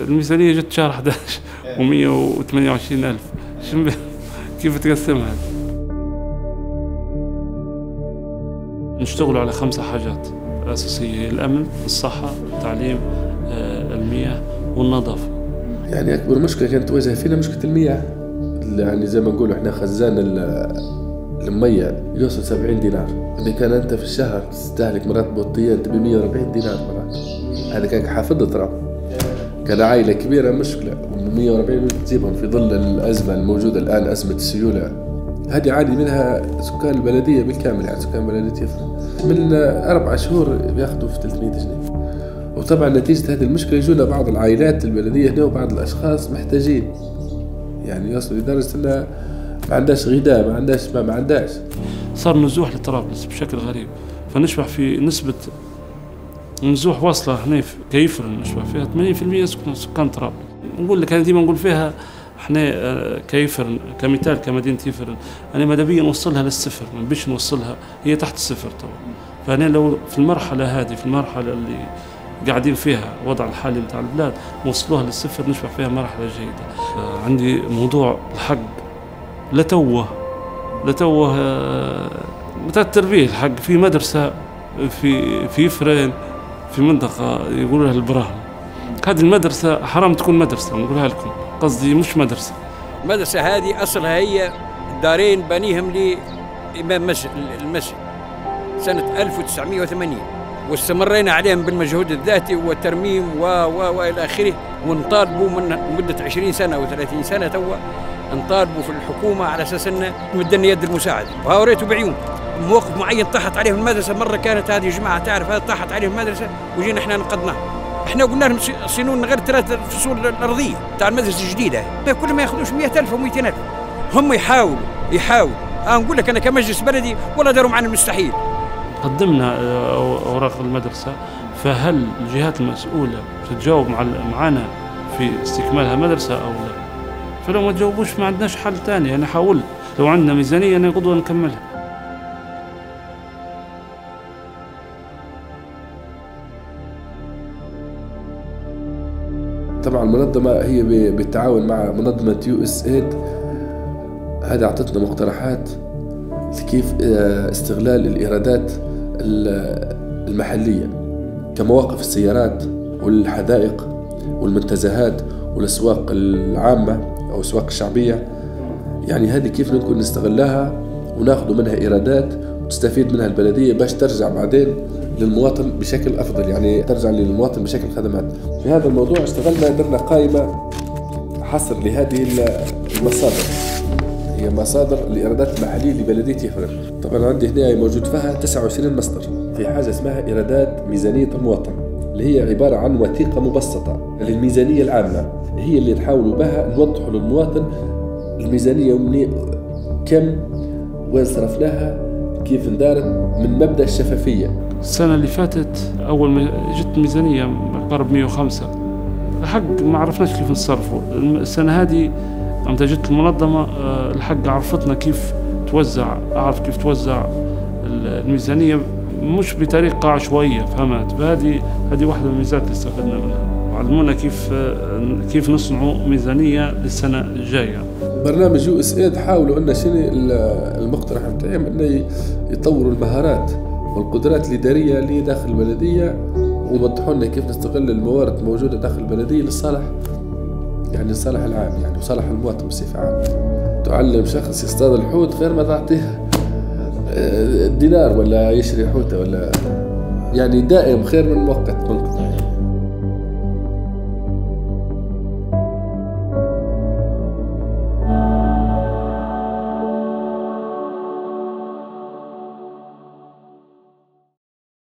الميزانية جت شهر 11 و128,000 كيف تقسمها؟ نشتغلوا على 5 حاجات أساسية: الأمن، الصحة، التعليم، المياه والنظافة. يعني أكبر مشكلة كانت تواجه فينا مشكلة المياه، يعني زي ما نقولوا إحنا خزان المية يوصل 70 دينار. إذا كان أنت في الشهر تستهلك مرات بطيئة أنت ب 140 دينار مرات. هذا كان حافظ ترى، كان عائلة كبيرة مشكلة، 140 تجيبهم في ظل الأزمة الموجودة الآن، أزمة السيولة. هذه عادي منها سكان البلدية بالكامل، يعني سكان بلدية يفرق من 4 شهور بياخذوا في 300 جنيه. وطبعا نتيجة هذه المشكلة يجونا بعض العائلات البلدية هنا وبعض الأشخاص محتاجين، يعني يصل لدرجة أنها ما عندهاش غذاء، ما عندهاش. صار نزوح لطرابلس بشكل غريب، فنشبع في نسبة نزوح واصلة هنا كيفرن نشبع فيها 80% سكان طرابلس. نقول لك أنا ديما نقول فيها احنا كيفرن كمثال كمدينة يفرن، أنا ماذا بيا نوصلها للصفر، ما نبيش نوصلها هي تحت الصفر طبعا. فأنا لو في المرحلة هذه، في المرحلة اللي قاعدين فيها الوضع الحالي متاع البلاد، نوصلوها للصفر نشبع فيها مرحلة جيدة. عندي موضوع الحق لتوه متاع التربية. الحق في مدرسة في يفرن في منطقة يقولوا لها البراهم. هذه المدرسة حرام تكون مدرسة، نقولها لكم، قصدي مش مدرسة. المدرسة هذه أصلها هي دارين بنيهم لإمام المسجد سنة 1980، واستمرينا عليهم بالمجهود الذاتي والترميم وإلى آخره، ونطالبوا من مدة 20 سنة أو 30 سنة توا نطالبوا في الحكومة على أساس أنه مدنا يد المساعدة، وهاوريتوا بعيون. مواقف معين طاحت عليهم المدرسة، مرة كانت هذه جماعة تعرف هذا طاحت عليهم المدرسة وجينا احنا نقضناها. احنا قلنا لهم صينوا غير 3 فصول الأرضية تاع المدرسة الجديدة، كل ما ياخذوش 100,000 و200,000. هم يحاولوا. نقول لك أنا كمجلس بلدي والله داروا معنا المستحيل. قدمنا أوراق المدرسة، فهل الجهات المسؤولة تتجاوب معنا في استكمالها مدرسة أو لا؟ فلو ما تجاوبوش ما عندناش حل ثاني. أنا حاول لو عندنا ميزانية أنا قدوة نكملها. طبعا المنظمة هي بالتعاون مع منظمة USAID هذا أعطتنا مقترحات كيف استغلال الإيرادات المحلية كمواقف السيارات والحدائق والمنتزهات والأسواق العامة أو الأسواق الشعبية. يعني هذه كيف ممكن نستغلها وناخذ منها إيرادات وتستفيد منها البلدية باش ترجع بعدين للمواطن بشكل أفضل، يعني ترجع للمواطن بشكل خدمات. في هذا الموضوع اشتغلنا، درنا قائمة حصر لهذه المصادر، هي مصادر الإيرادات المحلية لبلدية يفرن. طبعا عندي هنا موجود فيها 29 مصدر. في حاجة اسمها إيرادات ميزانية المواطن، اللي هي عبارة عن وثيقة مبسطة للميزانية العامة، هي اللي نحاولوا بها نوضحوا للمواطن الميزانية كم وين صرفناها كيف اندارت من مبدأ الشفافية. السنة اللي فاتت أول ما جت ميزانية قرب 105 الحق ما عرفناش كيف نصرفوا. السنة هذه أمتى جت المنظمة الحق عرفتنا كيف توزع، أعرف كيف توزع الميزانية مش بطريقة عشوائية، فهمت؟ فهذه واحدة من الميزات اللي استفدنا منها، وعلمونا كيف نصنعوا ميزانية للسنة الجاية. برنامج USAID حاولوا أن شنو المقترح متاعهم أنه يطوروا المهارات والقدرات الإدارية اللي داخل البلدية، ووضحوا لنا كيف نستغل الموارد الموجودة داخل البلدية للصالح، يعني الصالح العام، يعني وصالح المواطن بصفة عامة. تعلم شخص يصطاد الحوت غير ما تعطيه دينار ولا يشري حوتة، ولا يعني دائم خير من مؤقت ممكن.